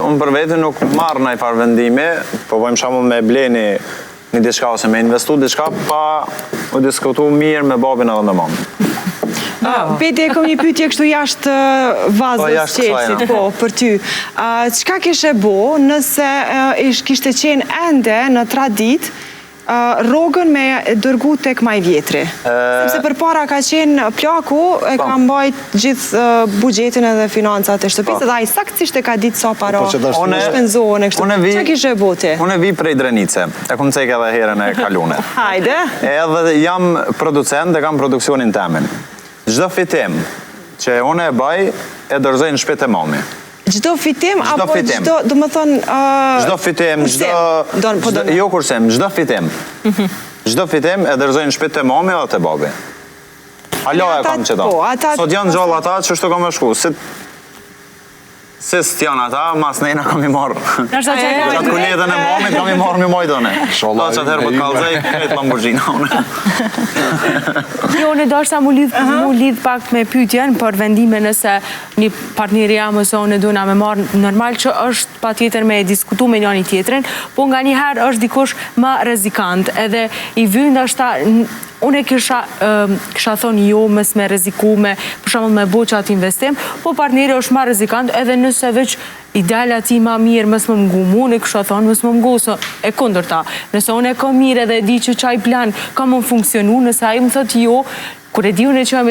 unë për vetë nuk marrë në i farë vendimi, po pojmë shamull me bleni një diçka ose me investu diçka pa u diskutu mirë me babin edhe me mamë. Peti, e kom një pyetje kështu jashtë vazës qesit, po, për ty. Qka kishe bo nëse kishte qenë ende në tradit rogën me dërgu tek maj vjetri? Sepse për para ka qenë plaku, e ka mbajt gjithë bugjetin edhe financat e shtëpisë, dhe a i saktësisht e ka ditë sa para shpenzohen e kështu. Qa kishe bo ti? Unë e vi prej Drenice, e kom cek edhe herën e kalune. Hajde. Edhe jam producent dhe kam produksionin temin. Gjdo fitim që unë e baj, e dërzoj në shpet e mami. Gjdo fitim, apo gjdo, do më thonë... Gjdo fitim, jo kursem, gjdo fitim. Gjdo fitim e dërzoj në shpet e mami dhe të babi. Alo e kam qëta. Sot janë gjallë ata që shto kam e shku. Si s'janë ata, mas nejna kam i marrë. Qatë kulletën e momit kam i marrë mi mojdone. Ta qatë herë për kalzaj, këtë Lamborghini une. Jo, në dashta mu lidh pak me pyetjen për vendime nëse një partneri jam ose unë duna me marrë, normal që është pa tjetër me diskutu me njëni tjetërin, po nga njëherë është dikush më rezikant, edhe i vynd është unë e kisha thonë jo mes me reziku me, për shumë me bo që atë investim, po partneri është ma rezikant edhe nëse veç ideale ati ma mirë mes më mgu mu, unë e kisha thonë mes më mgu, e kundër ta. Nëse unë e ka mirë edhe di që qaj plan ka më funksionu, nëse a i më thëtë jo, kur e di unë e që me